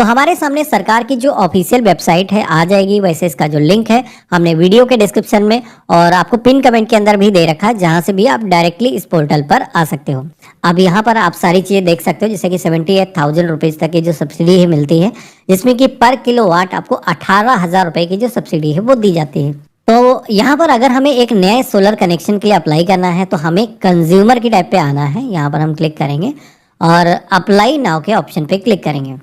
तो हमारे सामने सरकार की जो ऑफिशियल वेबसाइट है आ जाएगी। वैसे इसका जो लिंक है हमने वीडियो के डिस्क्रिप्शन में और आपको पिन कमेंट के अंदर भी दे रखा है, जहां से भी आप डायरेक्टली इस पोर्टल पर आ सकते हो। अब यहाँ पर आप सारी चीज़ें देख सकते हो, जैसे कि 78,000 रुपीज़ तक की जो सब्सिडी है मिलती है, जिसमें कि पर किलोवाट आपको 18,000 रुपये की जो सब्सिडी है वो दी जाती है। तो यहाँ पर अगर हमें एक नए सोलर कनेक्शन के लिए अप्लाई करना है तो हमें कंज्यूमर की टाइप पे आना है। यहाँ पर हम क्लिक करेंगे और अप्लाई नाउ के ऑप्शन पे क्लिक करेंगे।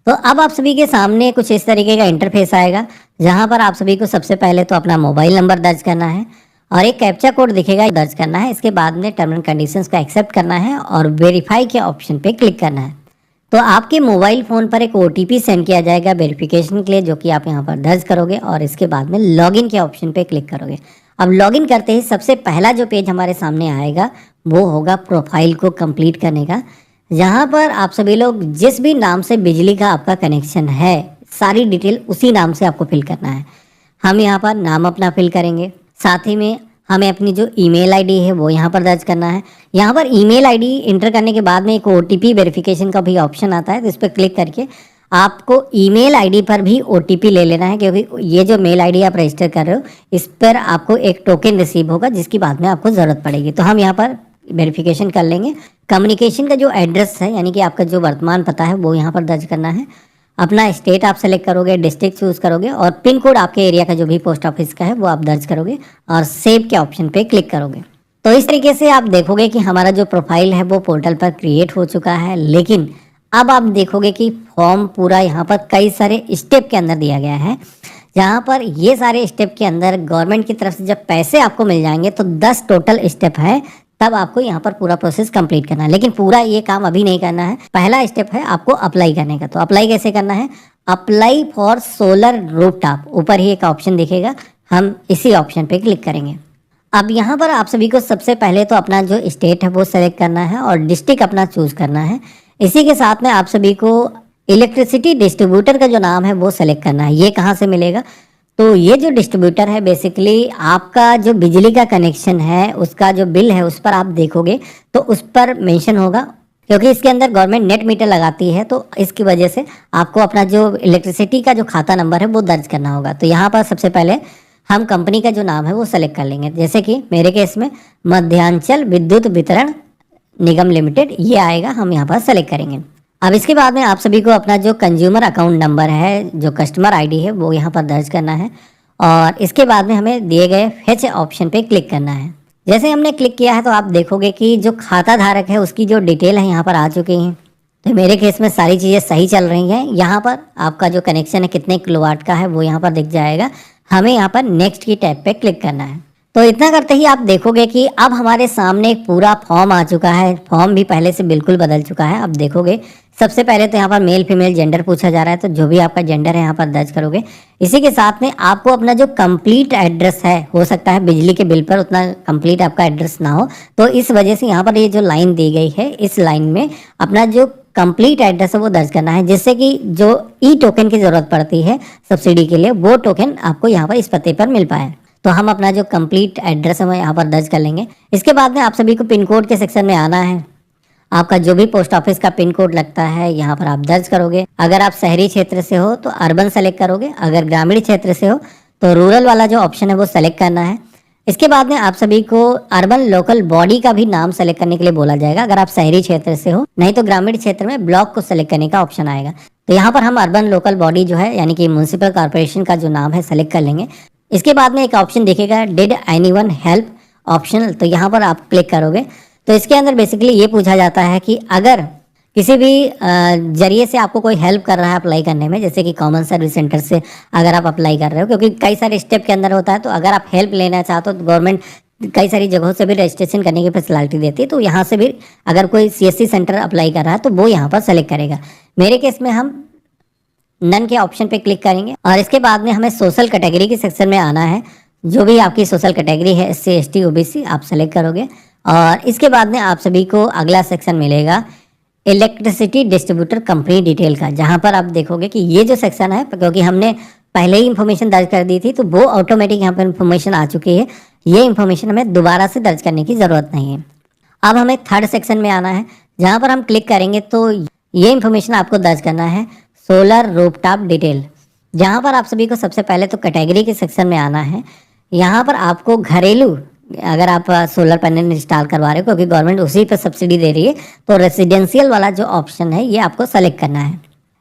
तो अब आप सभी के सामने कुछ इस तरीके का इंटरफेस आएगा, जहां पर आप सभी को सबसे पहले तो अपना मोबाइल नंबर दर्ज करना है और एक कैप्चा कोड दिखेगा दर्ज करना है। इसके बाद में टर्म एंड कंडीशंस को एक्सेप्ट करना है और वेरीफाई के ऑप्शन पे क्लिक करना है। तो आपके मोबाइल फ़ोन पर एक OTP सेंड किया जाएगा वेरिफिकेशन के लिए, जो कि आप यहाँ पर दर्ज करोगे और इसके बाद में लॉगिन के ऑप्शन पे क्लिक करोगे। अब लॉगिन करते ही सबसे पहला जो पेज हमारे सामने आएगा वो होगा प्रोफाइल को कंप्लीट करने का, जहाँ पर आप सभी लोग जिस भी नाम से बिजली का आपका कनेक्शन है सारी डिटेल उसी नाम से आपको फिल करना है। हम यहाँ पर नाम अपना फिल करेंगे, साथ ही में हमें अपनी जो ईमेल आईडी है वो यहाँ पर दर्ज करना है। यहाँ पर ईमेल आईडी इंटर करने के बाद में एक OTP वेरिफिकेशन का भी ऑप्शन आता है, तो इस पर क्लिक करके आपको ईमेल आईडी पर भी OTP ले लेना है, क्योंकि ये जो मेल आईडी आप रजिस्टर कर रहे हो इस पर आपको एक टोकन रिसीव होगा जिसकी बाद में आपको ज़रूरत पड़ेगी। तो हम यहाँ पर वेरिफिकेशन कर लेंगे। कम्युनिकेशन का जो एड्रेस है यानी कि आपका जो वर्तमान पता है वो यहाँ पर दर्ज करना है। अपना स्टेट आप सेलेक्ट करोगे, डिस्ट्रिक्ट चूज़ करोगे और पिन कोड आपके एरिया का जो भी पोस्ट ऑफिस का है वो आप दर्ज करोगे और सेव के ऑप्शन पे क्लिक करोगे। तो इस तरीके से आप देखोगे कि हमारा जो प्रोफाइल है वो पोर्टल पर क्रिएट हो चुका है। लेकिन अब आप देखोगे कि फॉर्म पूरा यहाँ पर कई सारे स्टेप के अंदर दिया गया है, जहाँ पर ये सारे स्टेप के अंदर गवर्नमेंट की तरफ से जब पैसे आपको मिल जाएंगे तो 10 टोटल स्टेप है, तब आपको यहाँ पर पूरा प्रोसेस कंप्लीट करना है। लेकिन पूरा ये काम अभी नहीं करना है। पहला स्टेप है आपको अप्लाई करने का। तो अप्लाई कैसे करना है? अप्लाई फॉर सोलर रूफटॉप, ऊपर ही एक ऑप्शन दिखेगा, हम इसी ऑप्शन पे क्लिक करेंगे। अब यहाँ पर आप सभी को सबसे पहले तो अपना जो स्टेट है वो सेलेक्ट करना है और डिस्ट्रिक्ट अपना चूज करना है। इसी के साथ में आप सभी को इलेक्ट्रिसिटी डिस्ट्रीब्यूटर का जो नाम है वो सेलेक्ट करना है। ये कहाँ से मिलेगा? तो ये जो डिस्ट्रीब्यूटर है बेसिकली आपका जो बिजली का कनेक्शन है उसका जो बिल है उस पर आप देखोगे तो उस पर मेंशन होगा, क्योंकि इसके अंदर गवर्नमेंट नेट मीटर लगाती है, तो इसकी वजह से आपको अपना जो इलेक्ट्रिसिटी का जो खाता नंबर है वो दर्ज करना होगा। तो यहाँ पर सबसे पहले हम कंपनी का जो नाम है वो सेलेक्ट कर लेंगे, जैसे कि मेरे केस में मध्यांचल विद्युत वितरण निगम लिमिटेड ये आएगा, हम यहाँ पर सेलेक्ट करेंगे। अब इसके बाद में आप सभी को अपना जो कंज्यूमर अकाउंट नंबर है, जो कस्टमर आईडी है वो यहाँ पर दर्ज करना है और इसके बाद में हमें दिए गए फेच ऑप्शन पे क्लिक करना है। जैसे हमने क्लिक किया है तो आप देखोगे कि जो खाता धारक है उसकी जो डिटेल है यहाँ पर आ चुकी हैं। तो मेरे केस में सारी चीज़ें सही चल रही हैं। यहाँ पर आपका जो कनेक्शन है कितने किलोवाट का है वो यहाँ पर दिख जाएगा। हमें यहाँ पर नेक्स्ट की टैब पे क्लिक करना है। तो इतना करते ही आप देखोगे कि अब हमारे सामने एक पूरा फॉर्म आ चुका है। फॉर्म भी पहले से बिल्कुल बदल चुका है। अब देखोगे सबसे पहले तो यहाँ पर मेल फीमेल जेंडर पूछा जा रहा है, तो जो भी आपका जेंडर है यहाँ पर दर्ज करोगे। इसी के साथ में आपको अपना जो कंप्लीट एड्रेस है, हो सकता है बिजली के बिल पर उतना कंप्लीट आपका एड्रेस ना हो, तो इस वजह से यहाँ पर ये जो लाइन दी गई है इस लाइन में अपना जो कंप्लीट एड्रेस है वो दर्ज करना है, जिससे कि जो ई टोकन की ज़रूरत पड़ती है सब्सिडी के लिए वो टोकन आपको यहाँ पर इस पते पर मिल पाए। तो हम अपना जो कंप्लीट एड्रेस है वो यहाँ पर दर्ज कर लेंगे। इसके बाद में आप सभी को पिन कोड के सेक्शन में आना है। आपका जो भी पोस्ट ऑफिस का पिन कोड लगता है यहाँ पर आप दर्ज करोगे। अगर आप शहरी क्षेत्र से हो तो अर्बन सेलेक्ट करोगे, अगर ग्रामीण क्षेत्र से हो तो रूरल वाला जो ऑप्शन है वो सेलेक्ट करना है। इसके बाद में आप सभी को अर्बन लोकल बॉडी का भी नाम सेलेक्ट करने के लिए बोला जाएगा, अगर आप शहरी क्षेत्र से हो। नहीं तो ग्रामीण क्षेत्र में ब्लॉक को सेलेक्ट करने का ऑप्शन आएगा। तो यहाँ पर हम अर्बन लोकल बॉडी जो है यानी कि म्यूनसिपल कॉर्पोरेशन का जो नाम है सेलेक्ट कर लेंगे। इसके बाद में एक ऑप्शन दिखेगा डिड एनीवन हेल्प ऑप्शनल, तो यहाँ पर आप क्लिक करोगे। तो इसके अंदर बेसिकली ये पूछा जाता है कि अगर किसी भी जरिए से आपको कोई हेल्प कर रहा है अप्लाई करने में, जैसे कि कॉमन सर्विस सेंटर से अगर आप अप्लाई कर रहे हो, क्योंकि कई सारे स्टेप के अंदर होता है, तो अगर आप हेल्प लेना चाहते हो तो गवर्नमेंट कई सारी जगहों से भी रजिस्ट्रेशन करने की फैसिलिटी देती है। तो यहाँ से भी अगर कोई CSC सेंटर अप्लाई कर रहा है तो वो यहाँ पर सेलेक्ट करेगा। मेरे केस में हम नन के ऑप्शन पे क्लिक करेंगे और इसके बाद में हमें सोशल कैटेगरी के सेक्शन में आना है। जो भी आपकी सोशल कैटेगरी है SC ST OBC आप सेलेक्ट करोगे और इसके बाद में आप सभी को अगला सेक्शन मिलेगा इलेक्ट्रिसिटी डिस्ट्रीब्यूटर कंपनी डिटेल का, जहां पर आप देखोगे कि ये जो सेक्शन है, क्योंकि हमने पहले ही इन्फॉर्मेशन दर्ज कर दी थी तो वो ऑटोमेटिक यहाँ पर इन्फॉर्मेशन आ चुकी है। ये इन्फॉर्मेशन हमें दोबारा से दर्ज करने की ज़रूरत नहीं है। अब हमें थर्ड सेक्शन में आना है, जहाँ पर हम क्लिक करेंगे तो ये इन्फॉर्मेशन आपको दर्ज करना है। सोलर रूफटॉप डिटेल, जहाँ पर आप सभी को सबसे पहले तो कैटेगरी के सेक्शन में आना है। यहाँ पर आपको घरेलू, अगर आप सोलर पैनल इंस्टॉल करवा रहे हो क्योंकि गवर्नमेंट उसी पर सब्सिडी दे रही है, तो रेसिडेंशियल वाला जो ऑप्शन है ये आपको सेलेक्ट करना है।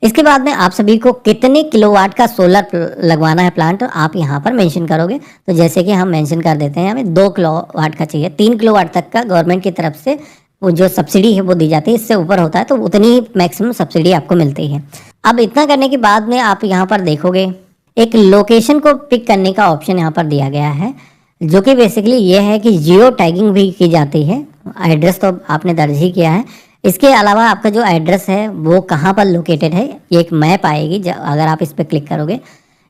इसके बाद में आप सभी को कितने किलोवाट का सोलर लगवाना है प्लांट आप यहाँ पर मेंशन करोगे। तो जैसे कि हम मेंशन कर देते हैं हमें 2 किलोवाट का चाहिए। 3 किलोवाट तक का गवर्नमेंट की तरफ से वो जो सब्सिडी है वो दी जाती है, इससे ऊपर होता है तो उतनी ही मैक्सिमम सब्सिडी आपको मिलती है। अब इतना करने के बाद में आप यहाँ पर देखोगे एक लोकेशन को पिक करने का ऑप्शन यहाँ पर दिया गया है, जो कि बेसिकली ये है कि जियो टैगिंग भी की जाती है। एड्रेस तो आपने दर्ज ही किया है। इसके अलावा आपका जो एड्रेस है वो कहाँ पर लोकेटेड है ये एक मैप आएगी, अगर आप इस पर क्लिक करोगे।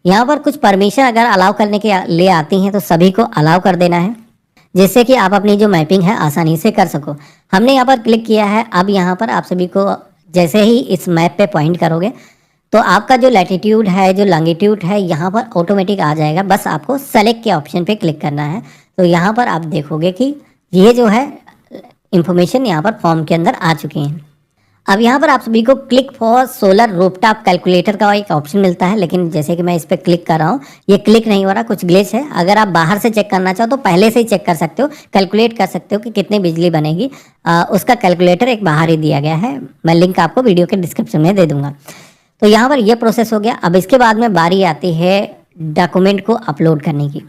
यहाँ पर कुछ परमिशन अगर अलाउ करने के लिए आती हैं तो सभी को अलाउ कर देना है, जिससे कि आप अपनी जो मैपिंग है आसानी से कर सको। हमने यहाँ पर क्लिक किया है। अब यहाँ पर आप सभी को जैसे ही इस मैप पे पॉइंट करोगे तो आपका जो लैटिट्यूड है, जो लॉन्गिट्यूड है, यहाँ पर ऑटोमेटिक आ जाएगा। बस आपको सेलेक्ट के ऑप्शन पे क्लिक करना है। तो यहाँ पर आप देखोगे कि ये जो है इंफॉर्मेशन यहाँ पर फॉर्म के अंदर आ चुकी हैं। अब यहाँ पर आप सभी को click for solar rooftop calculator का एक ऑप्शन मिलता है, लेकिन जैसे कि मैं इस पर क्लिक कर रहा हूँ ये क्लिक नहीं हो रहा, कुछ ग्लिच है। अगर आप बाहर से चेक करना चाहो तो पहले से ही चेक कर सकते हो, कैलकुलेट कर सकते हो कि कितनी बिजली बनेगी। उसका कैलकुलेटर एक बाहर ही दिया गया है, मैं लिंक आपको वीडियो के डिस्क्रिप्शन में दे दूंगा। तो यहाँ पर यह प्रोसेस हो गया। अब इसके बाद में बारी आती है डॉक्यूमेंट को अपलोड करने की,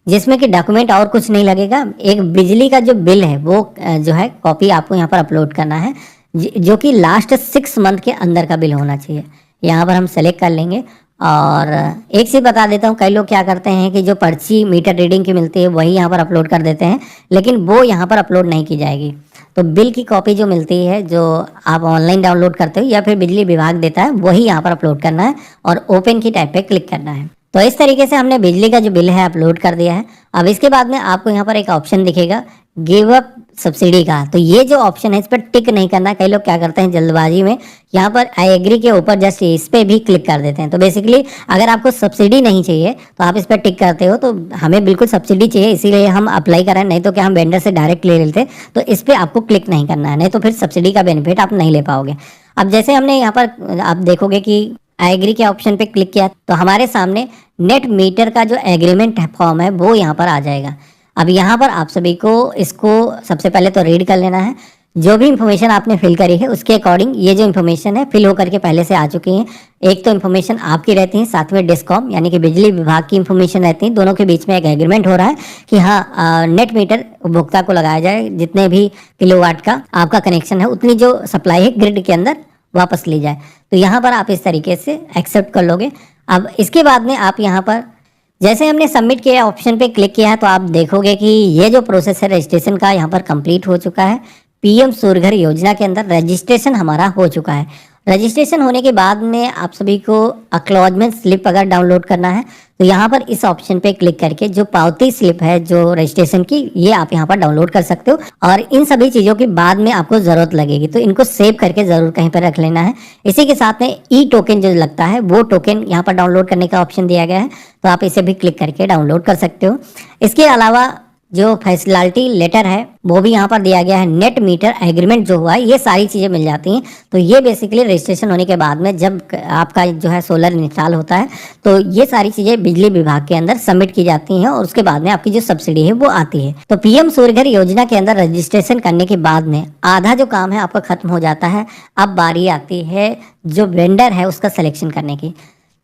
जिसमें कि डॉक्यूमेंट और कुछ नहीं लगेगा। एक बिजली का जो बिल है वो जो है कॉपी आपको यहाँ पर अपलोड करना है, जो कि लास्ट 6 मंथ के अंदर का बिल होना चाहिए। यहाँ पर हम सेलेक्ट कर लेंगे। और एक चीज़ बता देता हूँ, कई लोग क्या करते हैं कि जो पर्ची मीटर रीडिंग की मिलती है वही यहाँ पर अपलोड कर देते हैं, लेकिन वो यहाँ पर अपलोड नहीं की जाएगी। तो बिल की कॉपी जो मिलती है, जो आप ऑनलाइन डाउनलोड करते हो या फिर बिजली विभाग देता है, वही यहाँ पर अपलोड करना है और ओपन की टाइप पे क्लिक करना है। तो इस तरीके से हमने बिजली का जो बिल है अपलोड कर दिया है। अब इसके बाद में आपको यहाँ पर एक ऑप्शन दिखेगा गिव अप सब्सिडी का, तो ये जो ऑप्शन है इस पर टिक नहीं करना। कई लोग क्या करते हैं जल्दबाजी में यहाँ पर आई एग्री के ऊपर जस्ट इस पर भी क्लिक कर देते हैं। तो बेसिकली अगर आपको सब्सिडी नहीं चाहिए तो आप इस पर टिक करते हो, तो हमें बिल्कुल सब्सिडी चाहिए इसीलिए हम अप्लाई करें, नहीं तो क्या हम वेंडर से डायरेक्ट ले लेते। तो इस पर आपको क्लिक नहीं करना है, नहीं तो फिर सब्सिडी का बेनिफिट आप नहीं ले पाओगे। अब जैसे हमने यहाँ पर आप देखोगे कि आई एग्री के ऑप्शन पे क्लिक किया तो हमारे सामने नेट मीटर का जो एग्रीमेंट फॉर्म है वो यहाँ पर आ जाएगा। अब यहाँ पर आप सभी को इसको सबसे पहले तो रीड कर लेना है। जो भी इन्फॉर्मेशन आपने फिल करी है उसके अकॉर्डिंग ये जो इन्फॉर्मेशन है फिल होकर के पहले से आ चुकी हैं। एक तो इन्फॉर्मेशन आपकी रहती है, साथ में डिस्कॉम यानी कि बिजली विभाग की इन्फॉर्मेशन रहती है। दोनों के बीच में एक एग्रीमेंट हो रहा है कि हाँ नेट मीटर उपभोक्ता को लगाया जाए, जितने भी किलोवाट का आपका कनेक्शन है उतनी जो सप्लाई है ग्रिड के अंदर वापस ली जाए। तो यहाँ पर आप इस तरीके से एक्सेप्ट कर लोगे। अब इसके बाद में आप यहाँ पर जैसे हमने सबमिट किया ऑप्शन पे क्लिक किया है तो आप देखोगे कि ये जो प्रोसेस है रजिस्ट्रेशन का यहाँ पर कंप्लीट हो चुका है। पीएम सूर्य घर योजना के अंदर रजिस्ट्रेशन हमारा हो चुका है। रजिस्ट्रेशन होने के बाद में आप सभी को एक्नॉलेजमेंट स्लिप अगर डाउनलोड करना है तो यहाँ पर इस ऑप्शन पे क्लिक करके जो पावती स्लिप है जो रजिस्ट्रेशन की, ये आप यहाँ पर डाउनलोड कर सकते हो। और इन सभी चीज़ों की बाद में आपको ज़रूरत लगेगी तो इनको सेव करके ज़रूर कहीं पर रख लेना है। इसी के साथ में ई टोकन जो लगता है वो टोकन यहाँ पर डाउनलोड करने का ऑप्शन दिया गया है, तो आप इसे भी क्लिक करके डाउनलोड कर सकते हो। इसके अलावा जो फैसिलिटी लेटर है वो भी यहाँ पर दिया गया है। नेट मीटर एग्रीमेंट जो हुआ है ये सारी चीज़ें मिल जाती हैं। तो ये बेसिकली रजिस्ट्रेशन होने के बाद में जब आपका जो है सोलर इंस्टॉल होता है तो ये सारी चीज़ें बिजली विभाग के अंदर सबमिट की जाती हैं और उसके बाद में आपकी जो सब्सिडी है वो आती है। तो पीएम सूर्य घर योजना के अंदर रजिस्ट्रेशन करने के बाद में आधा जो काम है आपका खत्म हो जाता है। अब बारी आती है जो वेंडर है उसका सिलेक्शन करने की।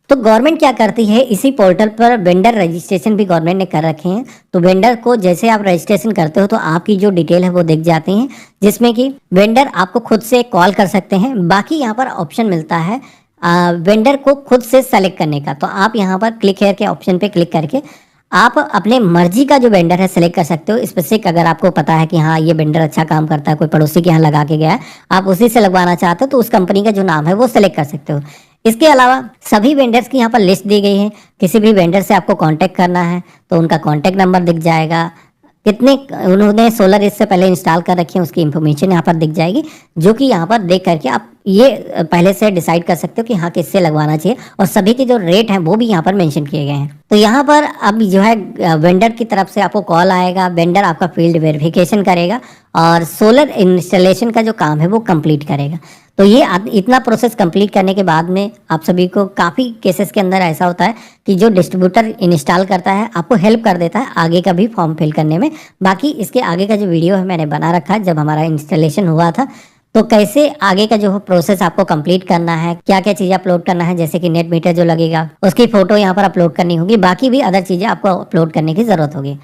तो गवर्नमेंट क्या करती है, इसी पोर्टल पर वेंडर रजिस्ट्रेशन भी गवर्नमेंट ने कर रखे हैं। तो वेंडर को जैसे आप रजिस्ट्रेशन करते हो तो आपकी जो डिटेल है वो दिख जाती हैं, जिसमें कि वेंडर आपको खुद से कॉल कर सकते हैं। बाकी यहाँ पर ऑप्शन मिलता है वेंडर को खुद से सेलेक्ट करने का। तो आप यहाँ पर क्लिक हेयर के ऑप्शन पे क्लिक करके आप अपने मर्जी का जो वेंडर है सेलेक्ट कर सकते हो। स्पेसिफिक अगर आपको पता है कि हाँ ये वेंडर अच्छा काम करता है, कोई पड़ोसी के यहाँ लगा के गया है, आप उसी से लगवाना चाहते हो तो उस कंपनी का जो नाम है वो सेलेक्ट कर सकते हो। इसके अलावा सभी वेंडर्स की यहाँ पर लिस्ट दी गई है। किसी भी वेंडर से आपको कांटेक्ट करना है तो उनका कांटेक्ट नंबर दिख जाएगा, कितने उन्होंने सोलर इससे पहले इंस्टॉल कर रखे हैं उसकी इन्फॉर्मेशन यहाँ पर दिख जाएगी, जो कि यहाँ पर देख करके आप ये पहले से डिसाइड कर सकते हो कि हाँ किससे लगवाना चाहिए। और सभी के जो रेट हैं वो भी यहाँ पर मेंशन किए गए हैं। तो यहाँ पर अब जो है वेंडर की तरफ से आपको कॉल आएगा, वेंडर आपका फील्ड वेरिफिकेशन करेगा और सोलर इंस्टॉलेशन का जो काम है वो कंप्लीट करेगा। तो ये इतना प्रोसेस कंप्लीट करने के बाद में आप सभी को काफ़ी केसेस के अंदर ऐसा होता है कि जो डिस्ट्रीब्यूटर इंस्टॉल करता है आपको हेल्प कर देता है आगे का भी फॉर्म फिल करने में। बाकी इसके आगे का जो वीडियो है मैंने बना रखा है जब हमारा इंस्टॉलेशन हुआ था, तो कैसे आगे का जो प्रोसेस आपको कंप्लीट करना है, क्या क्या चीज़ें अपलोड करना है, जैसे कि नेट मीटर जो लगेगा उसकी फ़ोटो यहाँ पर अपलोड करनी होगी, बाकी भी अदर चीज़ें आपको अपलोड करने की ज़रूरत होगी।